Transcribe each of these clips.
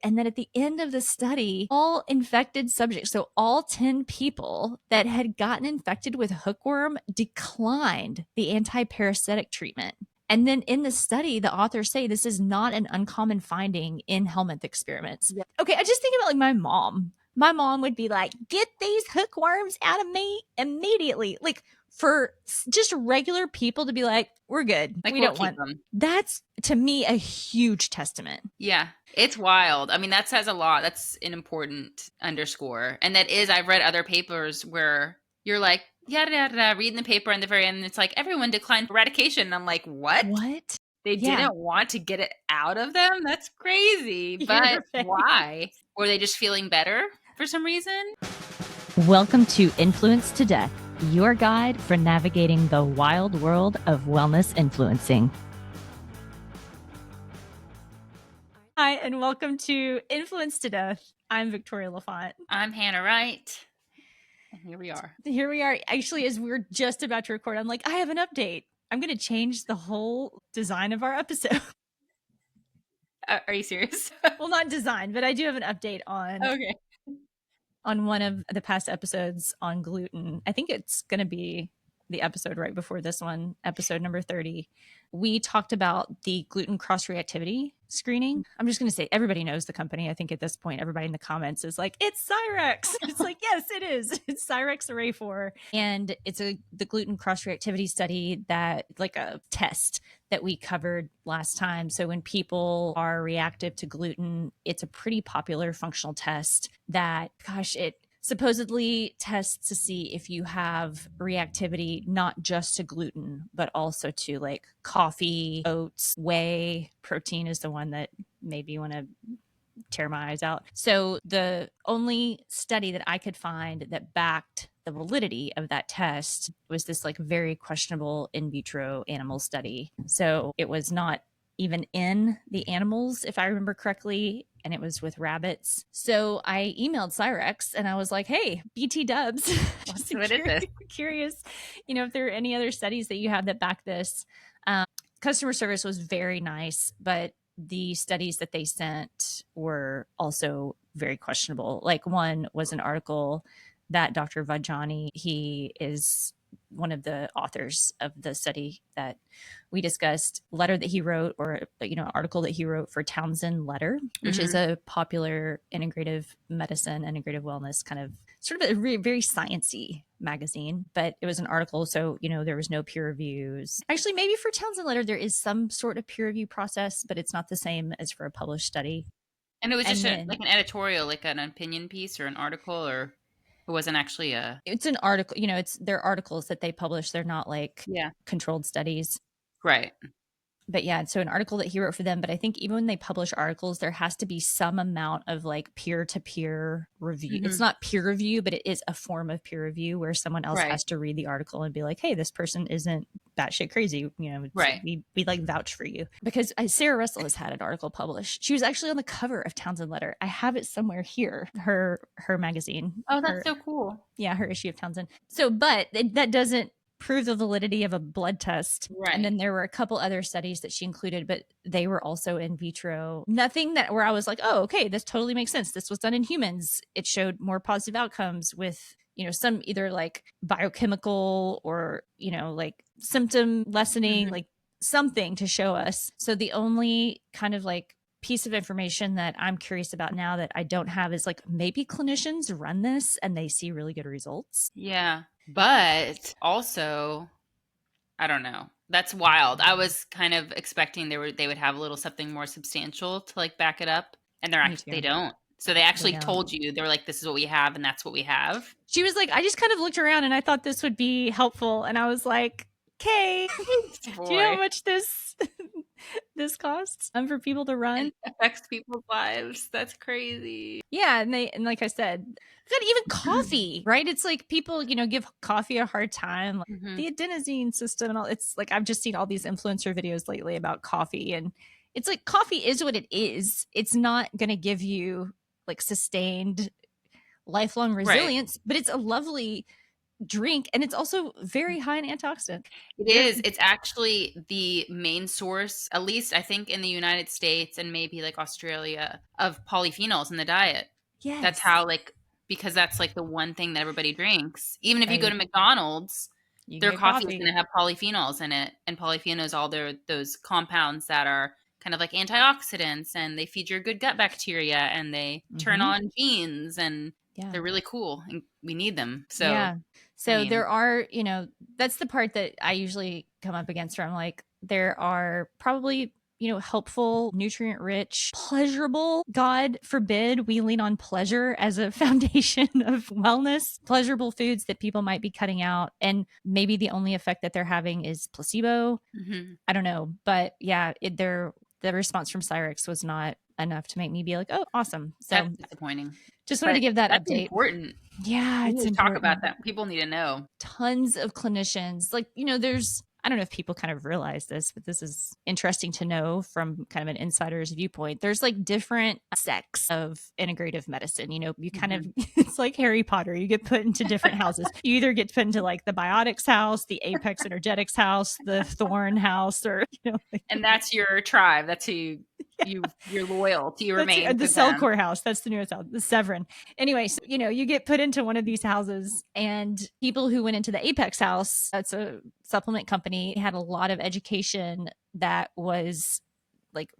And then at the end of the study, all infected subjects, so all 10 people that had gotten infected with hookworm declined the anti-parasitic treatment. And then in the study, the authors say this is not an uncommon finding in helminth experiments. Yeah. Okay, I just think about like my mom. My mom would be like, get these hookworms out of me immediately. Like for just regular people to be like, we're good. Like, We we'll don't keep want them. that's to me a huge testament. Yeah, it's wild. I mean, that says a lot. That's an important underscore. And that is, I've read other papers where you're like, yada, yada, yada, reading the paper and the very end, it's like, everyone declined eradication. And I'm like, what? What? They Yeah. didn't want to get it out of them? That's crazy. But Your face. why? Were they just feeling better for some reason? Welcome to Influence to Death, your guide for navigating the wild world of wellness influencing. Hi, and welcome to Influence to Death. I'm Victoria LaFont. I'm Hannah Wright. And here we are. Here we are. Actually, as we're just about to record, I'm like, I have an update. I'm going to change the whole design of our episode. Are you serious? Well, not design, but I do have an update Okay. on one of the past episodes on gluten. I think it's going to be the episode right before this one, episode number 30. We talked about the gluten cross-reactivity screening. I'm just going to say everybody knows the company. I think at this point, everybody in the comments is like, it's Cyrex. It's like, yes, it is. It's Cyrex Array 4. And it's the gluten cross-reactivity study that like a test that we covered last time. So when people are reactive to gluten, it's a pretty popular functional test that, gosh, it supposedly tests to see if you have reactivity not just to gluten, but also to like coffee, oats, whey. Protein is the one that maybe you want to tear my eyes out. So the only study that I could find that backed the validity of that test was this like very questionable in vitro animal study. So it was not even in the animals, if I remember correctly, and it was with rabbits. So I emailed Cyrex and I was like, hey, BT dubs, just What is this? curious, if there are any other studies that you have that back this. Customer service was very nice, but the studies that they sent were also very questionable. Like one was an article that Dr. Vajani, he is one of the authors of the study that we discussed, letter that he wrote, or article that he wrote for Townsend Letter, which is a popular integrative medicine, integrative wellness kind of sort of a very sciencey magazine. But it was an article, so there was no peer reviews. Actually, maybe for Townsend Letter there is some sort of peer review process, but it's not the same as for a published study. And it was just Then like an editorial, like an opinion piece or an article, or it wasn't actually a. it's an article. It's their articles that they publish. They're not like Yeah. controlled studies. Right. But yeah, so an article that he wrote for them. But I think even when they publish articles, there has to be some amount of like peer-to-peer review. It's not peer review, but it is a form of peer review where someone else Right. has to read the article and be like, hey, this person isn't batshit crazy. Right. We like vouch for you. Because Sarah Russell has had an article published. She was actually on the cover of Townsend Letter. I have it somewhere here, her magazine. Oh, that's so cool. Yeah, her issue of Townsend. So, but that doesn't prove the validity of a blood test. Right. And then there were a couple other studies that she included, but they were also in vitro. Nothing that where I was like, oh, okay, this totally makes sense. This was done in humans. It showed more positive outcomes with, some either like biochemical or, like symptom lessening, like something to show us. So the only kind of like piece of information that I'm curious about now that I don't have is like maybe clinicians run this and they see really good results. Yeah. But also, I don't know. That's wild. I was kind of expecting they would have a little something more substantial to like back it up, and they don't. So they actually told you, they were like, this is what we have and that's what we have. She was like, I just kind of looked around and I thought this would be helpful, and I was like, okay, do you know how much this costs for people to run? It affects people's lives. That's crazy. Yeah, and like I said, got even coffee, right? It's like people, give coffee a hard time, like the adenosine system and all. It's like I've just seen all these influencer videos lately about coffee, and it's like coffee is what it is. It's not going to give you like sustained lifelong resilience, but it's a lovely drink, and it's also very high in antioxidant. It Very, is. It's actually the main source, at least I think in the United States and maybe like Australia, of polyphenols in the diet. That's yes, how like because that's like the one thing that everybody drinks. Even if you go right. to McDonald's, You can their get coffee is coffee. going to have polyphenols in it, and polyphenols all their those compounds that are kind of like antioxidants, and they feed your good gut bacteria, and they turn Mm-hmm. on genes, and Yeah. they're really cool, and we need them. So, Yeah. I So mean, there are, that's the part that I usually come up against where I'm like, there are probably, helpful, nutrient rich, pleasurable. God forbid we lean on pleasure as a foundation of wellness, pleasurable foods that people might be cutting out. And maybe the only effect that they're having is placebo. mhm, I don't know. But yeah, the response from Cyrix was not enough to make me be like, oh, awesome. that's So disappointing. just wanted to But give that that's update. important. Yeah, We it's need to talk about important. that. People need to know. Tons of clinicians, like, there's, I don't know if people kind of realize this, but this is interesting to know from kind of an insider's viewpoint. There's like different sects of integrative medicine. You kind of, Mhm. it's like Harry Potter. You get put into different houses. You either get put into like the biotics house, the apex energetics house, the thorn house, or, like, And that's your tribe. That's who you're loyal to. You that's remain the with cell them. core house. That's the newest house, the Severin. Anyway, so, you get put into one of these houses, and people who went into the Apex house, that's a supplement company, had a lot of education that was like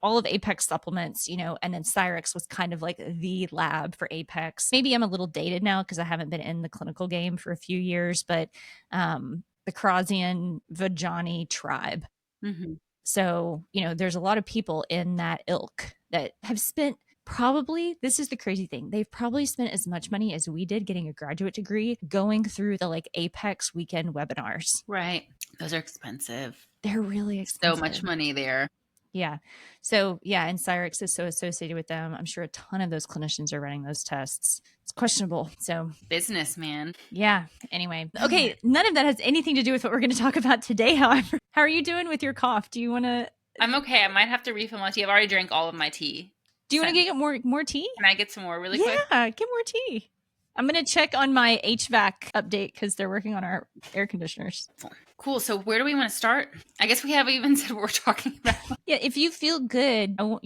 all of Apex supplements, and then Cyrix was kind of like the lab for Apex. Maybe I'm a little dated now because I haven't been in the clinical game for a few years, but the Krausian Vajani tribe. Mhm. So, there's a lot of people in that ilk that have spent, probably, this is the crazy thing, they've probably spent as much money as we did getting a graduate degree going through the like Apex weekend webinars. Right. Those are expensive. They're really So much expensive. money there. Yeah. So, yeah, and Cyrix is so associated with them. I'm sure a ton of those clinicians are running those tests. It's questionable. So, Business, man. yeah. Anyway, Man. okay. None of that has anything to do with what we're going to talk about today, however. How are you doing with your cough? Do you want to I'm okay. I might have to refill my tea. I've already drank all of my tea since. get more tea? Can I get some more really quick? Yeah, get more tea. I'm going to check on my HVAC update because they're working on our air conditioners. Cool. So where do we want to start? I guess we haven't even said what we're talking about. Yeah, if you feel good, I won't,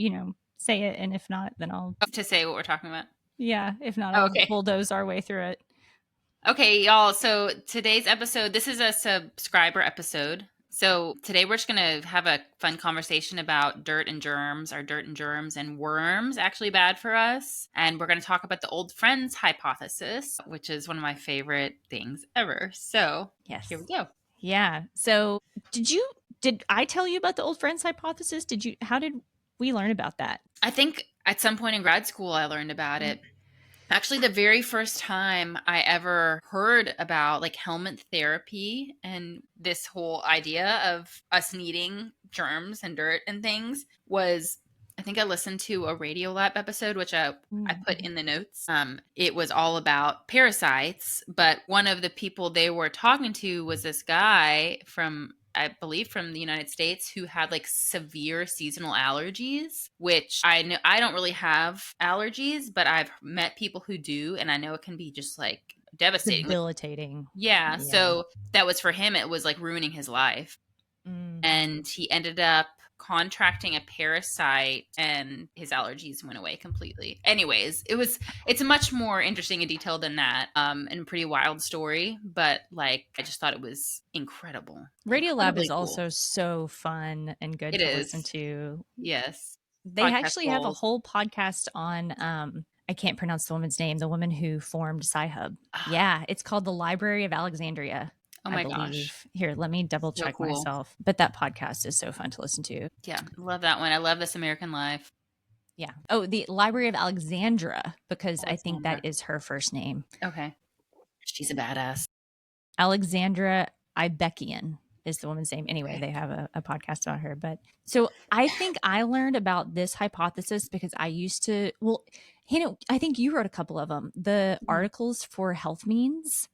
say it. And if not, then I'll, To say what we're talking about. yeah, if not, Oh, I'll okay. bulldoze our way through it. Okay, y'all. So today's episode, this is a subscriber episode. So today we're just going to have a fun conversation about dirt and germs. Are dirt and germs and worms actually bad for us? And we're going to talk about the old friends hypothesis, which is one of my favorite things ever. So here we Yes. go. Yeah. So did I tell you about the old friends hypothesis? How did we learn about that? I think at some point in grad school, I learned about it. Actually, the very first time I ever heard about like helmet therapy and this whole idea of us needing germs and dirt and things was I think I listened to a Radiolab episode, which I put Mm-hmm. in the notes. It was all about parasites, but one of the people they were talking to was this guy from I believe from the United States who had like severe seasonal allergies, which I know I don't really have allergies, but I've met people who do, and I know it can be just like devastating. Like, Debilitating. yeah, Yeah. so that was for him, it was like ruining his life. Mm. And he ended up contracting a parasite and his allergies went away completely. Anyways, it's a much more interesting and detailed than that, and pretty wild story, but like I just thought it was incredible. Radiolab is Incredibly cool. also so fun and good It to listen is. to. Yes. They Podcast actually have a goals. whole podcast on I can't pronounce the woman's name, the woman who formed Sci-Hub. Ah, Yeah, it's called The Library of Alexandria, oh I my gosh. believe. Here, let me double So check cool. myself. But that podcast is so fun to listen to. Yeah, love that one. I love This American Life. Yeah. Oh, the Library of Alexandra, because I think that Alexandra. is her first name. Okay. She's a badass. Alexandra Ibekian is the woman's name. Anyway, Okay. they have a podcast about her. But so I think I learned about this hypothesis because I used to, well, Hannah, I think you wrote a couple of them. The Mhm. articles for health means,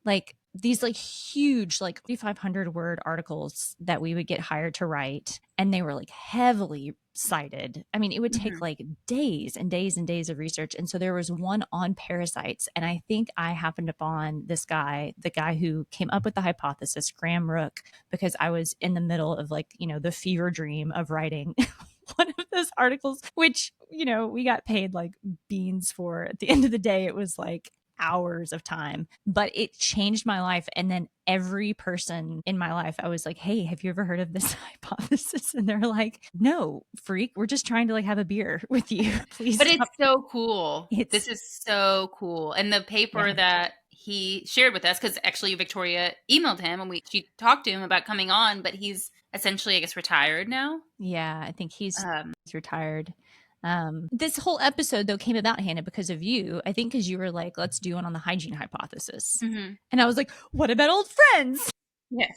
like these like huge, like 3,500 word articles that we would get hired to write. And they were like heavily cited. I mean, it would take Mhm. like days and days and days of research. And so there was one on parasites. And I think I happened upon this guy, the guy who came up with the hypothesis, Graham Rook, because I was in the middle of like, the fever dream of writing one of those articles, which, we got paid like beans for. At the end of the day, it was like hours of time, but it changed my life. And then every person in my life, I was like, hey, have you ever heard of this hypothesis? And they're like, no, freak, we're just trying to like have a beer with you. Please But it's stop. so cool. It's This is so cool. And the paper Yeah. that he shared with us, because actually Victoria emailed him and she talked to him about coming on, but he's essentially, I guess, retired now. Yeah, I think he's Um, retired. This whole episode though came about, Hannah, because of you. I think because you were like, let's do one on the hygiene hypothesis. mhm. And I was like, what about old friends? Yes.